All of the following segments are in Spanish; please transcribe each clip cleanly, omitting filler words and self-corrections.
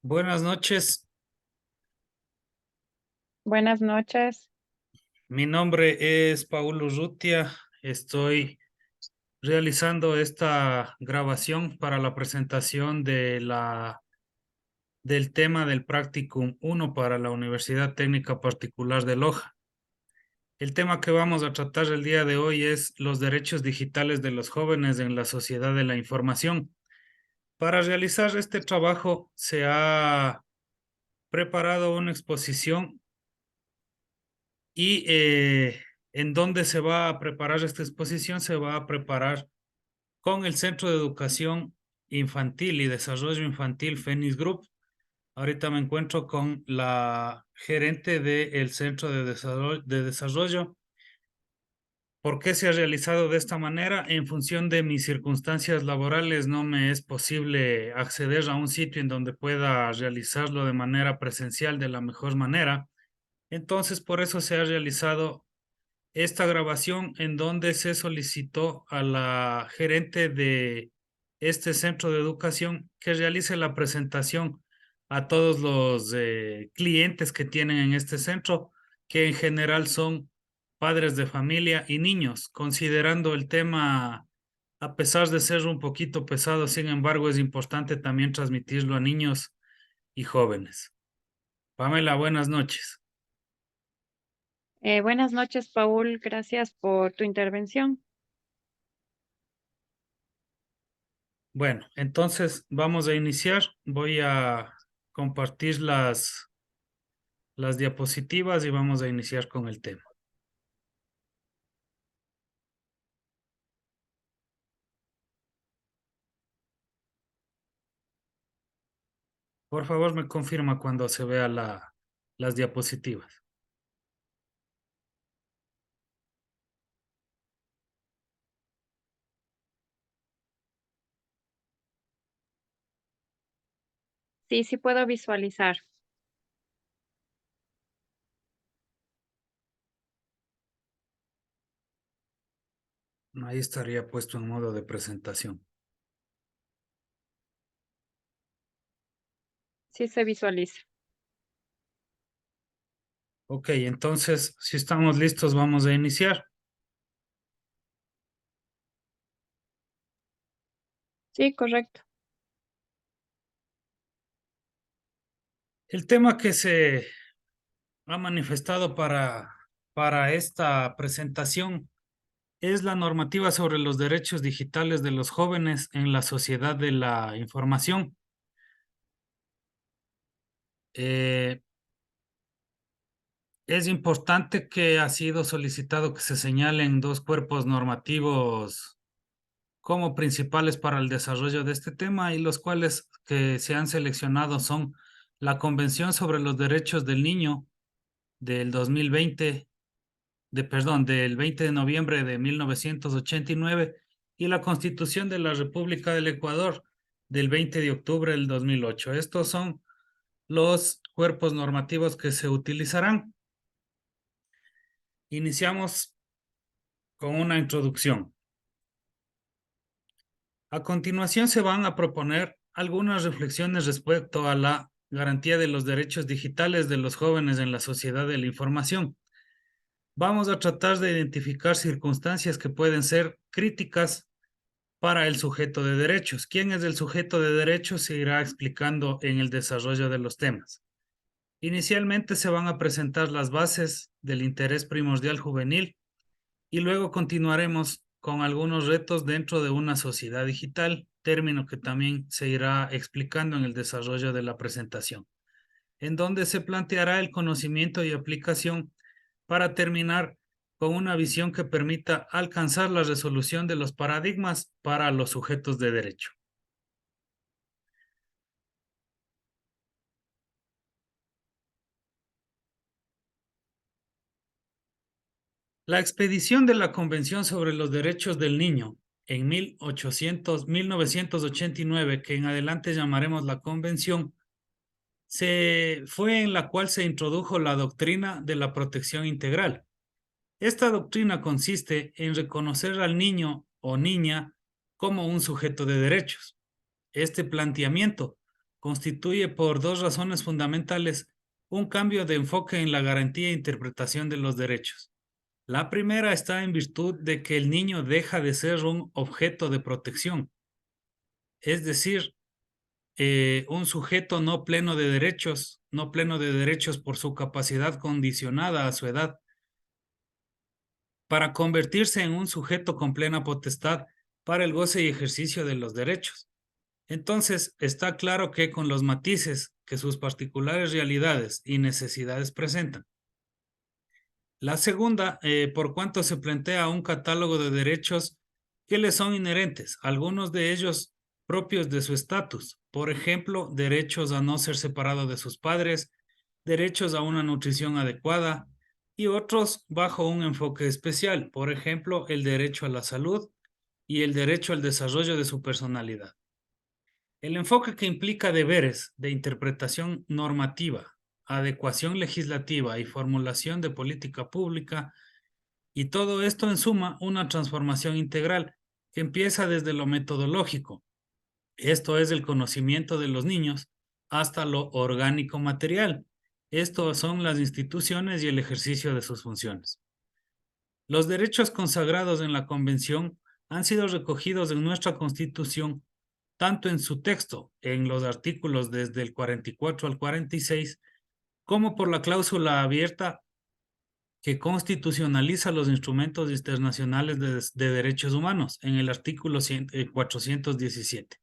Buenas noches, Buenas noches. mi nombre es Paulo Urrutia. Estoy realizando esta grabación para la presentación del tema del Practicum 1 para la Universidad Técnica Particular de Loja. El tema que vamos a tratar el día de hoy es los derechos digitales de los jóvenes en la sociedad de la información. Para realizar este trabajo se ha preparado una exposición y en dónde se va a preparar esta exposición, se va a preparar con el Centro de Educación Infantil y Desarrollo Infantil Fénix Group. Ahorita me encuentro con la gerente del Centro de Desarrollo. ¿Por qué se ha realizado de esta manera? En función de mis circunstancias laborales, no me es posible acceder a un sitio en donde pueda realizarlo de manera presencial de la mejor manera. Entonces, por eso se ha realizado esta grabación en donde se solicitó a la gerente de este centro de educación que realice la presentación a todos los clientes que tienen en este centro, que en general son padres de familia y niños, considerando el tema, a pesar de ser un poquito pesado, sin embargo, es importante también transmitirlo a niños y jóvenes. Pamela, buenas noches. Buenas noches, Paul. Gracias por tu intervención. Bueno, entonces vamos a iniciar. Voy a compartir las diapositivas y vamos a iniciar con el tema. Por favor, me confirma cuando se vea las diapositivas. Sí, sí puedo visualizar. Ahí estaría puesto en modo de presentación. Sí se visualiza. Ok, entonces, si estamos listos, vamos a iniciar. Sí, correcto. El tema que se ha manifestado para esta presentación es la normativa sobre los derechos digitales de los jóvenes en la sociedad de la información. Eh, Es importante que ha sido solicitado que se señalen dos cuerpos normativos como principales para el desarrollo de este tema y los cuales que se han seleccionado son la Convención sobre los Derechos del Niño del 2020, del 20 de noviembre de 1989 y la Constitución de la República del Ecuador del 20 de octubre del 2008. Estos son los cuerpos normativos que se utilizarán. Iniciamos con una introducción. A continuación se van a proponer algunas reflexiones respecto a la garantía de los derechos digitales de los jóvenes en la sociedad de la información. Vamos a tratar de identificar circunstancias que pueden ser críticas para el sujeto de derechos. ¿Quién es el sujeto de derechos? Se irá explicando en el desarrollo de los temas. Inicialmente se van a presentar las bases del interés primordial juvenil y luego continuaremos con algunos retos dentro de una sociedad digital, término que también se irá explicando en el desarrollo de la presentación, en donde se planteará el conocimiento y aplicación para terminar con una visión que permita alcanzar la resolución de los paradigmas para los sujetos de derecho. La expedición de la Convención sobre los Derechos del Niño en 1989, que en adelante llamaremos la Convención, fue en la cual se introdujo la doctrina de la protección integral. Esta doctrina consiste en reconocer al niño o niña como un sujeto de derechos. Este planteamiento constituye por dos razones fundamentales un cambio de enfoque en la garantía e interpretación de los derechos. La primera está en virtud de que el niño deja de ser un objeto de protección, es decir, un sujeto no pleno de derechos, no pleno de derechos por su capacidad condicionada a su edad, para convertirse en un sujeto con plena potestad para el goce y ejercicio de los derechos. Entonces, está claro que con los matices que sus particulares realidades y necesidades presentan. La segunda, por cuanto se plantea un catálogo de derechos que le son inherentes, algunos de ellos propios de su estatus, por ejemplo, derechos a no ser separado de sus padres, derechos a una nutrición adecuada y otros bajo un enfoque especial, por ejemplo, el derecho a la salud y el derecho al desarrollo de su personalidad. El enfoque que implica deberes de interpretación normativa, adecuación legislativa y formulación de política pública, y todo esto en suma una transformación integral que empieza desde lo metodológico, esto es el conocimiento de los niños, hasta lo orgánico material, esto son las instituciones y el ejercicio de sus funciones. Los derechos consagrados en la Convención han sido recogidos en nuestra Constitución tanto en su texto, en los artículos desde el 44 al 46, como por la cláusula abierta que constitucionaliza los instrumentos internacionales de derechos humanos, en el artículo 417.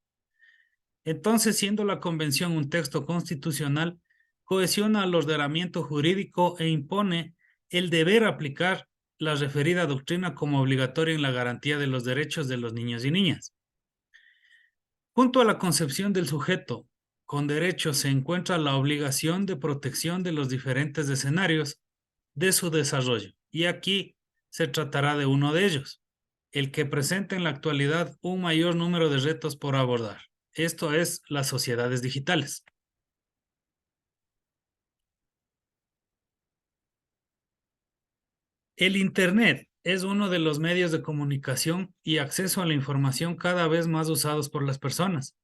Entonces, siendo la Convención un texto constitucional, cohesiona el ordenamiento jurídico e impone el deber aplicar la referida doctrina como obligatoria en la garantía de los derechos de los niños y niñas. Junto a la concepción del sujeto con derechos se encuentra la obligación de protección de los diferentes escenarios de su desarrollo. Y aquí se tratará de uno de ellos, el que presenta en la actualidad un mayor número de retos por abordar. Esto es las sociedades digitales. El Internet es uno de los medios de comunicación y acceso a la información cada vez más usados por las personas.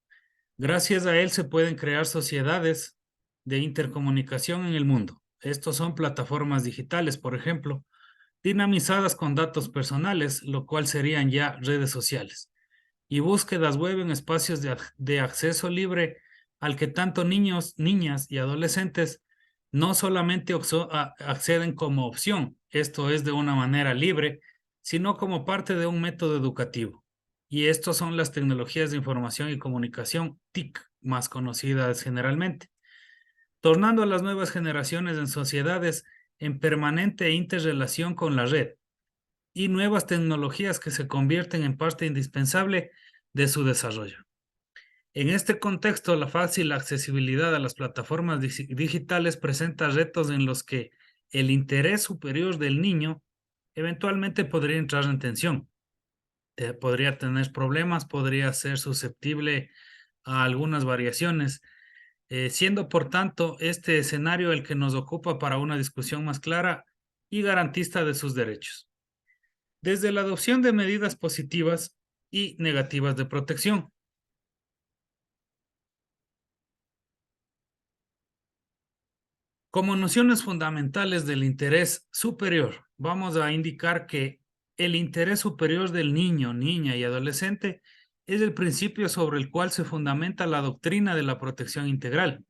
Gracias a él se pueden crear sociedades de intercomunicación en el mundo. Estos son plataformas digitales, por ejemplo, dinamizadas con datos personales, lo cual serían ya redes sociales, y búsquedas web en espacios de acceso libre al que tanto niños, niñas y adolescentes no solamente acceden como opción, esto es de una manera libre, sino como parte de un método educativo. Y estos son las tecnologías de información y comunicación, TIC, más conocidas generalmente, tornando a las nuevas generaciones en sociedades en permanente interrelación con la red y nuevas tecnologías que se convierten en parte indispensable de su desarrollo. En este contexto, la fácil accesibilidad a las plataformas digitales presenta retos en los que el interés superior del niño eventualmente podría entrar en tensión. Podría tener problemas, podría ser susceptible a algunas variaciones, siendo por tanto este escenario el que nos ocupa para una discusión más clara y garantista de sus derechos. Desde la adopción de medidas positivas y negativas de protección. Como nociones fundamentales del interés superior, vamos a indicar que el interés superior del niño, niña y adolescente es el principio sobre el cual se fundamenta la doctrina de la protección integral.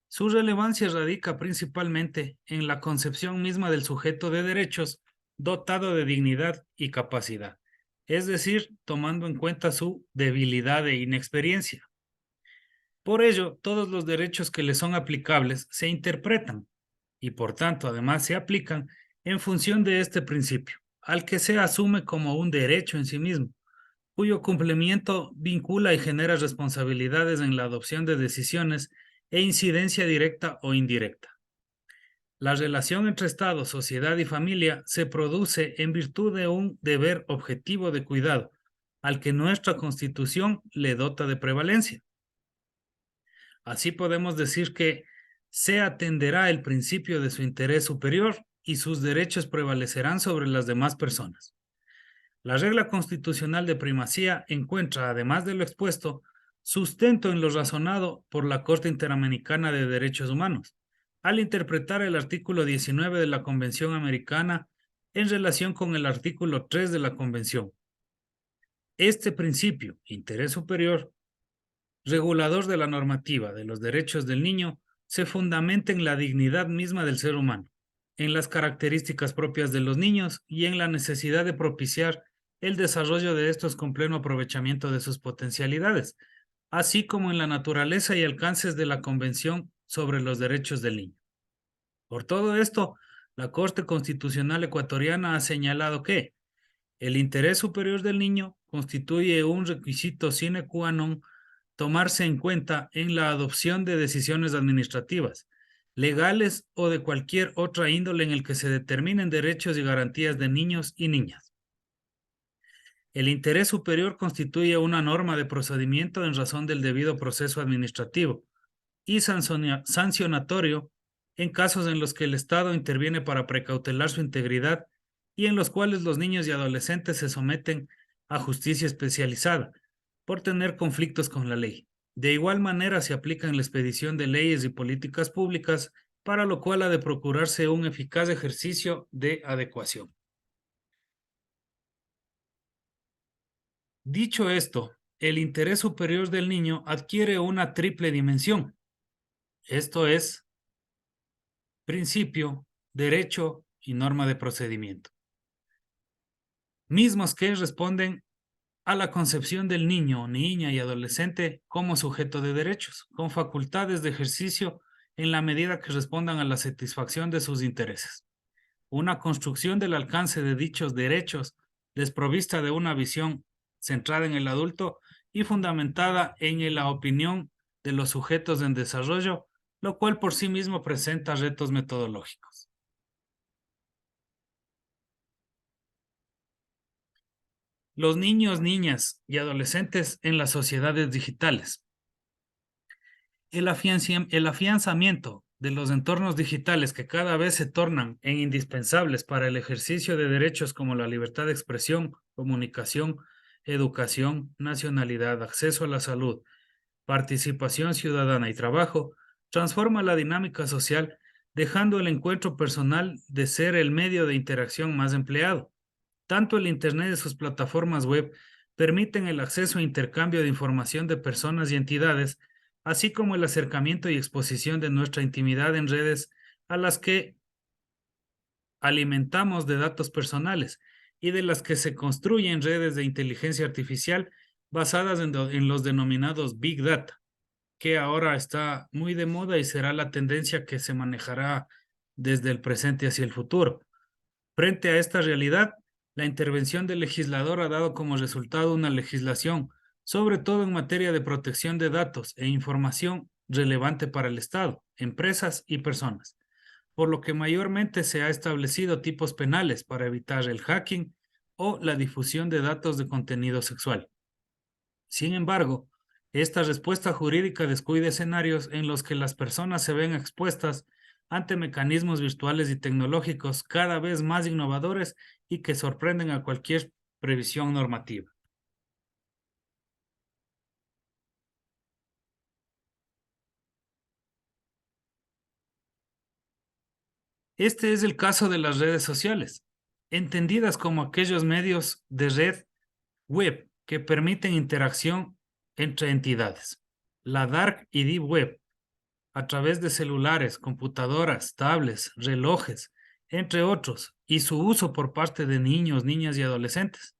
Su relevancia radica principalmente en la concepción misma del sujeto de derechos dotado de dignidad y capacidad, es decir, tomando en cuenta su debilidad e inexperiencia. Por ello, todos los derechos que le son aplicables se interpretan y por tanto además se aplican en función de este principio, al que se asume como un derecho en sí mismo, cuyo cumplimiento vincula y genera responsabilidades en la adopción de decisiones e incidencia directa o indirecta. La relación entre Estado, sociedad y familia se produce en virtud de un deber objetivo de cuidado, al que nuestra Constitución le dota de prevalencia. Así podemos decir que se atenderá el principio de su interés superior y sus derechos prevalecerán sobre las demás personas. La regla constitucional de primacía encuentra, además de lo expuesto, sustento en lo razonado por la Corte Interamericana de Derechos Humanos, al interpretar el artículo 19 de la Convención Americana en relación con el artículo 3 de la Convención. Este principio, interés superior, regulador de la normativa de los derechos del niño, se fundamenta en la dignidad misma del ser humano, en las características propias de los niños y en la necesidad de propiciar el desarrollo de estos con pleno aprovechamiento de sus potencialidades, así como en la naturaleza y alcances de la Convención sobre los Derechos del Niño. Por todo esto, la Corte Constitucional Ecuatoriana ha señalado que el interés superior del niño constituye un requisito sine qua non tomarse en cuenta en la adopción de decisiones administrativas, legales o de cualquier otra índole en el que se determinen derechos y garantías de niños y niñas. El interés superior constituye una norma de procedimiento en razón del debido proceso administrativo y sancionatorio en casos en los que el Estado interviene para precautelar su integridad y en los cuales los niños y adolescentes se someten a justicia especializada por tener conflictos con la ley. De igual manera se aplica en la expedición de leyes y políticas públicas, para lo cual ha de procurarse un eficaz ejercicio de adecuación. Dicho esto, el interés superior del niño adquiere una triple dimensión. Esto es principio, derecho y norma de procedimiento, mismos que responden a la concepción del niño, niña y adolescente como sujeto de derechos, con facultades de ejercicio en la medida que respondan a la satisfacción de sus intereses. Una construcción del alcance de dichos derechos desprovista de una visión centrada en el adulto y fundamentada en la opinión de los sujetos en desarrollo, lo cual por sí mismo presenta retos metodológicos. Los niños, niñas y adolescentes en las sociedades digitales. El afianzamiento de los entornos digitales que cada vez se tornan en indispensables para el ejercicio de derechos como la libertad de expresión, comunicación, educación, nacionalidad, acceso a la salud, participación ciudadana y trabajo, transforma la dinámica social, dejando el encuentro personal de ser el medio de interacción más empleado. Tanto el Internet y sus plataformas web permiten el acceso e intercambio de información de personas y entidades, así como el acercamiento y exposición de nuestra intimidad en redes a las que alimentamos de datos personales y de las que se construyen redes de inteligencia artificial basadas en los denominados Big Data, que ahora está muy de moda y será la tendencia que se manejará desde el presente hacia el futuro. Frente a esta realidad, la intervención del legislador ha dado como resultado una legislación, sobre todo en materia de protección de datos e información relevante para el Estado, empresas y personas, por lo que mayormente se ha establecido tipos penales para evitar el hacking o la difusión de datos de contenido sexual. Sin embargo, esta respuesta jurídica descuida escenarios en los que las personas se ven expuestas ante mecanismos virtuales y tecnológicos cada vez más innovadores y que sorprenden a cualquier previsión normativa. Este es el caso de las redes sociales, entendidas como aquellos medios de red web que permiten interacción entre entidades. La Dark y Deep Web, a través de celulares, computadoras, tablets, relojes, entre otros, y su uso por parte de niños, niñas y adolescentes.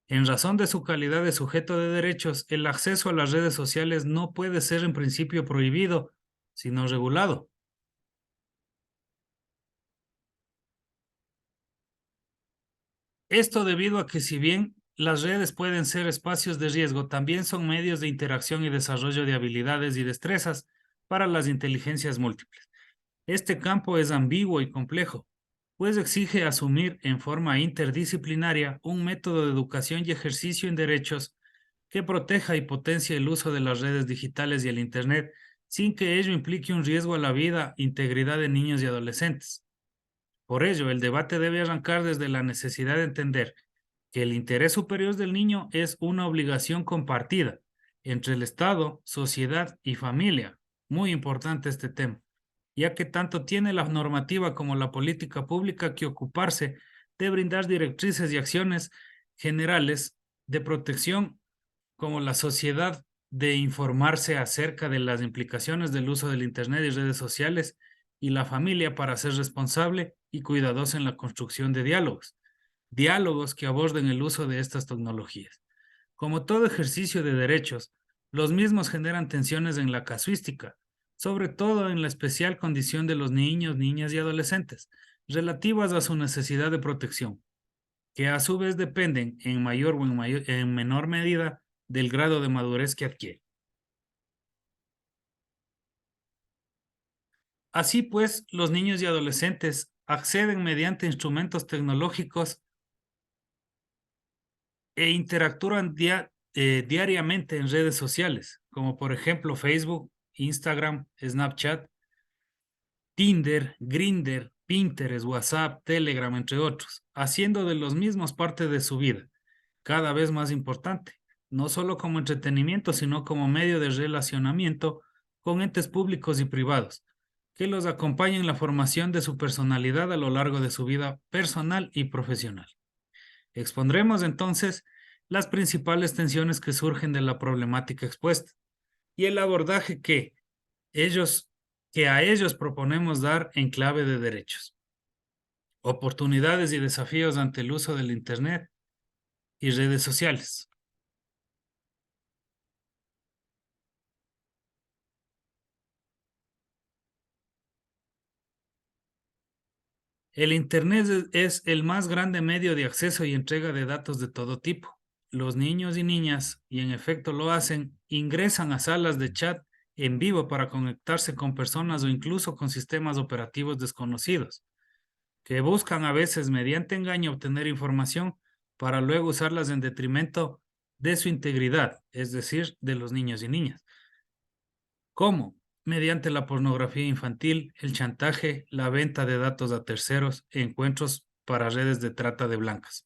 En razón de su calidad de sujeto de derechos, el acceso a las redes sociales no puede ser en principio prohibido, sino regulado. Esto debido a que si bien las redes pueden ser espacios de riesgo, también son medios de interacción y desarrollo de habilidades y destrezas para las inteligencias múltiples. Este campo es ambiguo y complejo, pues exige asumir en forma interdisciplinaria un método de educación y ejercicio en derechos que proteja y potencie el uso de las redes digitales y el Internet, sin que ello implique un riesgo a la vida, integridad de niños y adolescentes. Por ello, el debate debe arrancar desde la necesidad de entender que el interés superior del niño es una obligación compartida entre el Estado, sociedad y familia. Muy importante este tema, ya que tanto tiene la normativa como la política pública que ocuparse de brindar directrices y acciones generales de protección, como la sociedad de informarse acerca de las implicaciones del uso del Internet y redes sociales, y la familia para ser responsable y cuidadosa en la construcción de diálogos que aborden el uso de estas tecnologías. Como todo ejercicio de derechos, los mismos generan tensiones en la casuística, sobre todo en la especial condición de los niños, niñas y adolescentes, relativas a su necesidad de protección, que a su vez dependen en mayor o en menor medida del grado de madurez que adquiere. Así pues, los niños y adolescentes acceden mediante instrumentos tecnológicos e interactúan diariamente en redes sociales, como por ejemplo Facebook, Instagram, Snapchat, Tinder, Grindr, Pinterest, WhatsApp, Telegram, entre otros, haciendo de los mismos parte de su vida, cada vez más importante, no solo como entretenimiento, sino como medio de relacionamiento con entes públicos y privados, que los acompañen en la formación de su personalidad a lo largo de su vida personal y profesional. Expondremos entonces las principales tensiones que surgen de la problemática expuesta y el abordaje ellos, que a ellos proponemos dar en clave de derechos, oportunidades y desafíos ante el uso del Internet y redes sociales. El Internet es el más grande medio de acceso y entrega de datos de todo tipo. Los niños y niñas, y en efecto lo hacen, ingresan a salas de chat en vivo para conectarse con personas o incluso con sistemas operativos desconocidos, que buscan a veces mediante engaño obtener información para luego usarlas en detrimento de su integridad, es decir, de los niños y niñas. ¿Cómo? Mediante la pornografía infantil, el chantaje, la venta de datos a terceros, encuentros para redes de trata de blancas.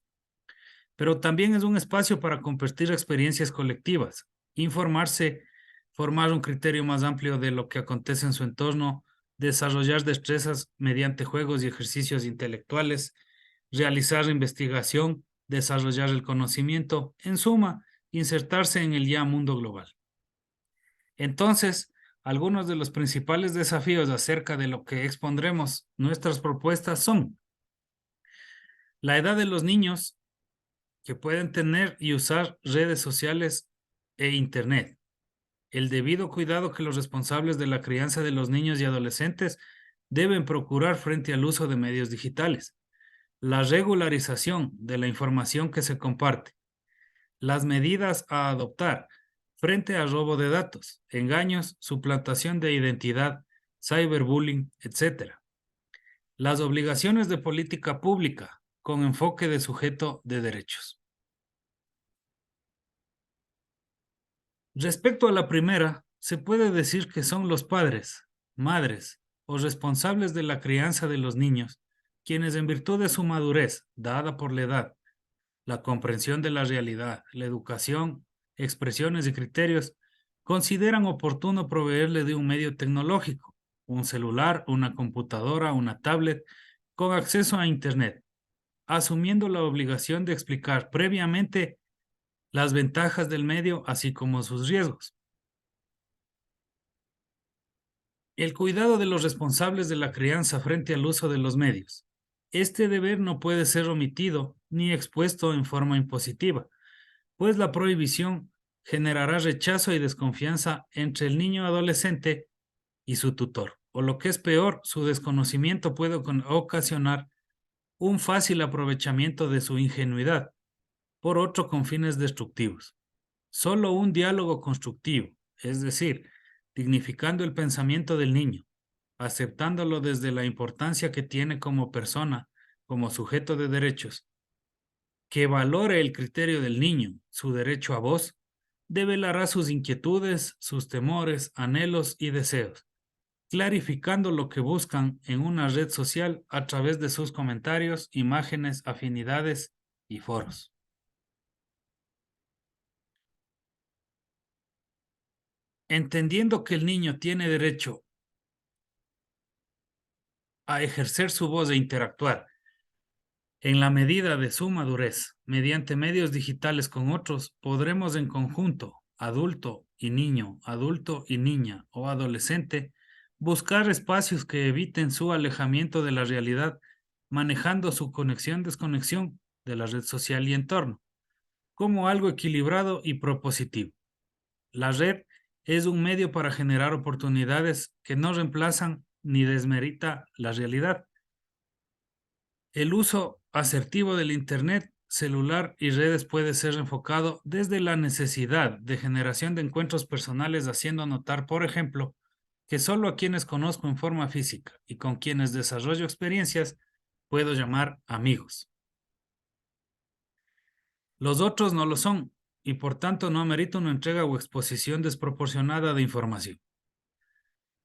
Pero también es un espacio para compartir experiencias colectivas, informarse, formar un criterio más amplio de lo que acontece en su entorno, desarrollar destrezas mediante juegos y ejercicios intelectuales, realizar investigación, desarrollar el conocimiento, en suma, insertarse en el ya mundo global. Entonces, algunos de los principales desafíos acerca de lo que expondremos nuestras propuestas son la edad de los niños que pueden tener y usar redes sociales e Internet, el debido cuidado que los responsables de la crianza de los niños y adolescentes deben procurar frente al uso de medios digitales, la regularización de la información que se comparte, las medidas a adoptar frente al robo de datos, engaños, suplantación de identidad, cyberbullying, etc. Las obligaciones de política pública con enfoque de sujeto de derechos. Respecto a la primera, se puede decir que son los padres, madres o responsables de la crianza de los niños, quienes en virtud de su madurez, dada por la edad, la comprensión de la realidad, la educación, expresiones y criterios, consideran oportuno proveerle de un medio tecnológico, un celular, una computadora, una tablet, con acceso a Internet, asumiendo la obligación de explicar previamente las ventajas del medio, así como sus riesgos. El cuidado de los responsables de la crianza frente al uso de los medios. Este deber no puede ser omitido ni expuesto en forma impositiva, pues la prohibición generará rechazo y desconfianza entre el niño adolescente y su tutor, o lo que es peor, su desconocimiento puede ocasionar un fácil aprovechamiento de su ingenuidad, por otro con fines destructivos. Solo un diálogo constructivo, es decir, dignificando el pensamiento del niño, aceptándolo desde la importancia que tiene como persona, como sujeto de derechos, que valore el criterio del niño, su derecho a voz, develará sus inquietudes, sus temores, anhelos y deseos, clarificando lo que buscan en una red social a través de sus comentarios, imágenes, afinidades y foros. entendiendo que el niño tiene derecho a ejercer su voz e interactuar en la medida de su madurez, mediante medios digitales con otros, podremos en conjunto, adulto y niño, adulto y niña o adolescente, buscar espacios que eviten su alejamiento de la realidad, manejando su conexión-desconexión de la red social y entorno, como algo equilibrado y propositivo. La red es un medio para generar oportunidades que no reemplazan ni desmerita la realidad. El uso asertivo del Internet, celular y redes puede ser enfocado desde la necesidad de generación de encuentros personales, haciendo notar, por ejemplo, que solo a quienes conozco en forma física y con quienes desarrollo experiencias puedo llamar amigos. Los otros no lo son y por tanto no amerita una entrega o exposición desproporcionada de información.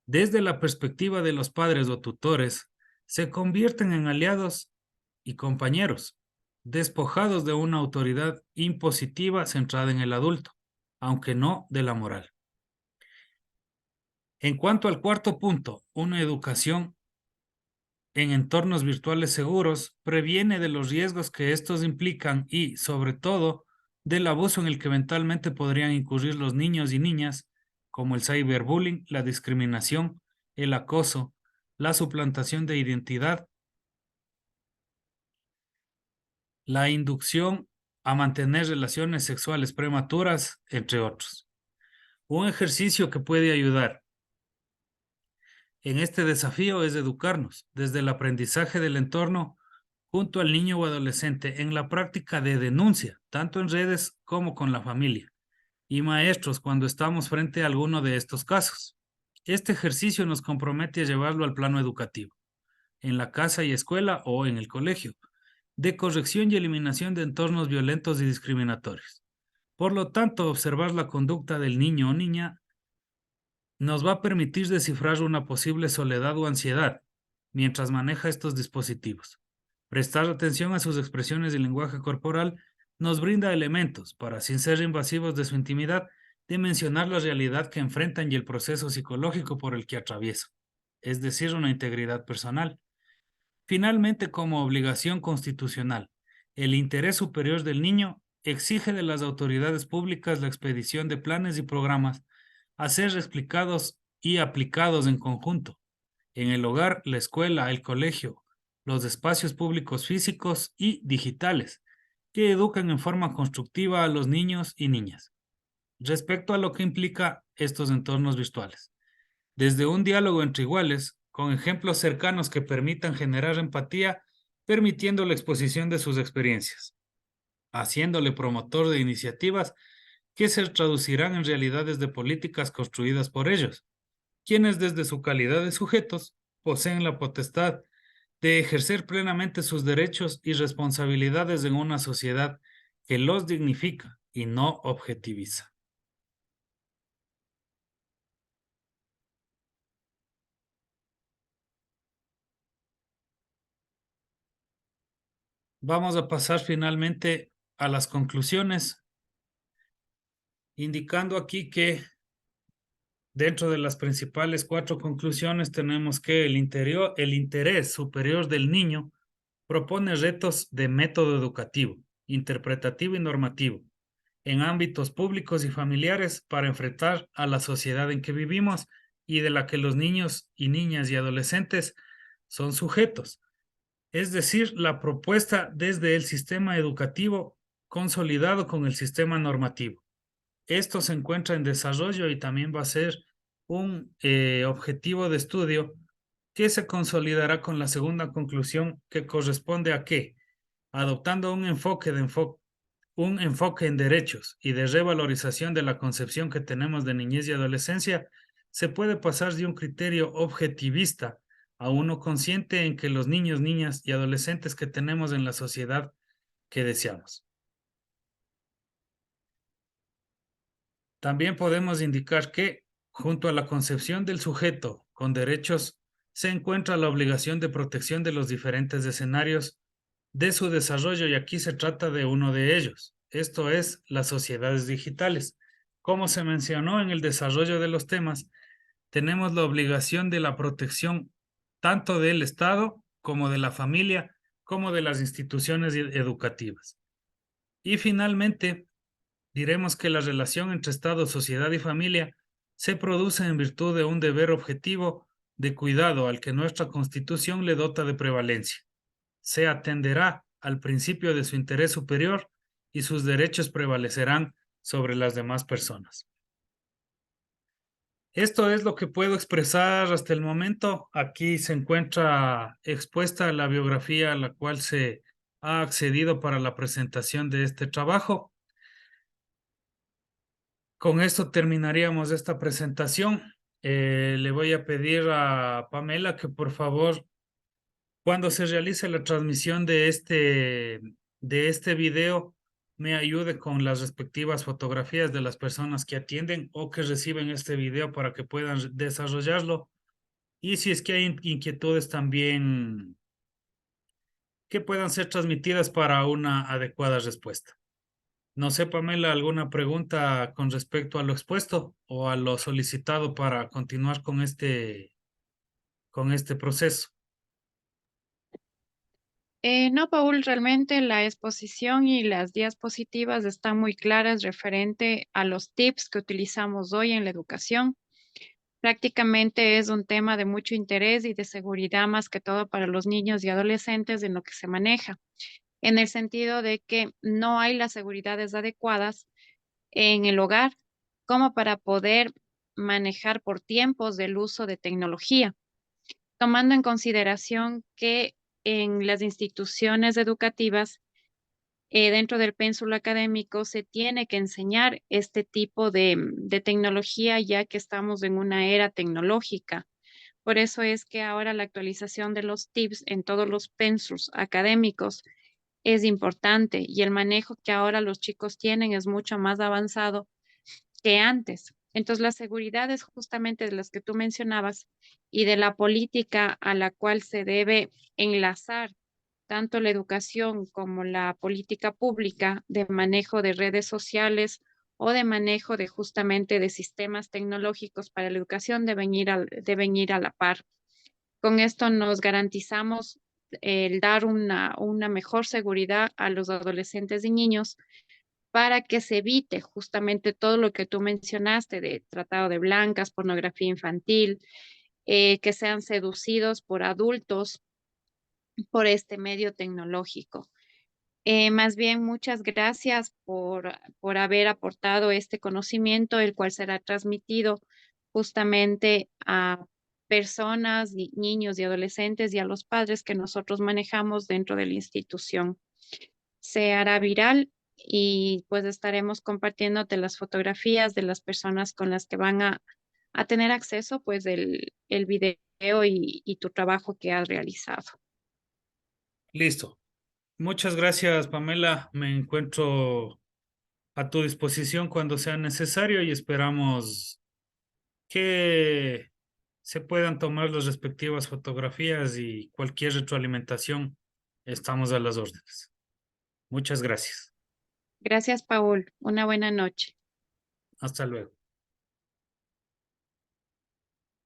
Desde la perspectiva de los padres o tutores, se convierten en aliados y compañeros, despojados de una autoridad impositiva centrada en el adulto, aunque no de la moral. En cuanto al cuarto punto, una educación en entornos virtuales seguros previene de los riesgos que estos implican y, sobre todo, del abuso en el que eventualmente podrían incurrir los niños y niñas, como el cyberbullying, la discriminación, el acoso, la suplantación de identidad, la inducción a mantener relaciones sexuales prematuras, entre otros. Un ejercicio que puede ayudar en este desafío es educarnos desde el aprendizaje del entorno junto al niño o adolescente en la práctica de denuncia, tanto en redes como con la familia, y maestros cuando estamos frente a alguno de estos casos. Este ejercicio nos compromete a llevarlo al plano educativo, en la casa y escuela o en el colegio, de corrección y eliminación de entornos violentos y discriminatorios. Por lo tanto, observar la conducta del niño o niña nos va a permitir descifrar una posible soledad o ansiedad mientras maneja estos dispositivos. Prestar atención a sus expresiones y lenguaje corporal nos brinda elementos para, sin ser invasivos de su intimidad, dimensionar la realidad que enfrentan y el proceso psicológico por el que atraviesan, es decir, una integridad personal. Finalmente, como obligación constitucional, el interés superior del niño exige de las autoridades públicas la expedición de planes y programas a ser explicados y aplicados en conjunto, en el hogar, la escuela, el colegio, los espacios públicos físicos y digitales, que educan en forma constructiva a los niños y niñas. Respecto a lo que implica estos entornos virtuales, desde un diálogo entre iguales, con ejemplos cercanos que permitan generar empatía, permitiendo la exposición de sus experiencias, haciéndole promotor de iniciativas que se traducirán en realidades de políticas construidas por ellos, quienes desde su calidad de sujetos poseen la potestad de ejercer plenamente sus derechos y responsabilidades en una sociedad que los dignifica y no objetiviza. Vamos a pasar finalmente a las conclusiones, indicando aquí que dentro de las principales 4 conclusiones tenemos que el interés superior del niño propone retos de método educativo, interpretativo y normativo en ámbitos públicos y familiares para enfrentar a la sociedad en que vivimos y de la que los niños y niñas y adolescentes son sujetos. Es decir, la propuesta desde el sistema educativo consolidado con el sistema normativo. Esto se encuentra en desarrollo y también va a ser un objetivo de estudio que se consolidará con la segunda conclusión, que corresponde a que, adoptando un enfoque en derechos y de revalorización de la concepción que tenemos de niñez y adolescencia, se puede pasar de un criterio objetivista a uno consciente en que los niños, niñas y adolescentes que tenemos en la sociedad que deseamos. También podemos indicar que, junto a la concepción del sujeto con derechos, se encuentra la obligación de protección de los diferentes escenarios de su desarrollo, y aquí se trata de uno de ellos. Esto es las sociedades digitales, como se mencionó en el desarrollo de los temas, tenemos la obligación de la protección tanto del Estado como de la familia, como de las instituciones educativas. Y finalmente, diremos que la relación entre Estado, sociedad y familia se produce en virtud de un deber objetivo de cuidado al que nuestra Constitución le dota de prevalencia. Se atenderá al principio de su interés superior y sus derechos prevalecerán sobre las demás personas. Esto es lo que puedo expresar hasta el momento. Aquí se encuentra expuesta la biografía a la cual se ha accedido para la presentación de este trabajo. Con esto terminaríamos esta presentación. Le voy a pedir a Pamela que por favor, cuando se realice la transmisión de este video, me ayude con las respectivas fotografías de las personas que atienden o que reciben este video para que puedan desarrollarlo. Y si es que hay inquietudes también que puedan ser transmitidas para una adecuada respuesta. No sé, Pamela, ¿alguna pregunta con respecto a lo expuesto o a lo solicitado para continuar con este proceso? No, Paul, realmente la exposición y las diapositivas están muy claras referente a los tips que utilizamos hoy en la educación. Prácticamente es un tema de mucho interés y de seguridad más que todo para los niños y adolescentes en lo que se maneja, en el sentido de que no hay las seguridades adecuadas en el hogar como para poder manejar por tiempos del uso de tecnología, tomando en consideración que en las instituciones educativas, dentro del pénsulo académico, se tiene que enseñar este tipo de tecnología, ya que estamos en una era tecnológica. Por eso es que ahora la actualización de los tips en todos los pénsulos académicos es importante y el manejo que ahora los chicos tienen es mucho más avanzado que antes. Entonces, las seguridades justamente de las que tú mencionabas y de la política a la cual se debe enlazar tanto la educación como la política pública de manejo de redes sociales o de manejo de justamente de sistemas tecnológicos para la educación deben ir a la par. Con esto nos garantizamos el dar una mejor seguridad a los adolescentes y niños para que se evite justamente todo lo que tú mencionaste de tratado de blancas, pornografía infantil, que sean seducidos por adultos por este medio tecnológico. Más bien, muchas gracias por haber aportado este conocimiento, el cual será transmitido justamente a personas, niños y adolescentes y a los padres que nosotros manejamos dentro de la institución. Se hará viral y pues estaremos compartiéndote las fotografías de las personas con las que van a tener acceso pues el video y tu trabajo que has realizado. Listo. Muchas gracias, Pamela. Me encuentro a tu disposición cuando sea necesario y esperamos que se puedan tomar las respectivas fotografías y cualquier retroalimentación. Estamos a las órdenes. Muchas gracias. Gracias, Paul. Una buena noche. Hasta luego.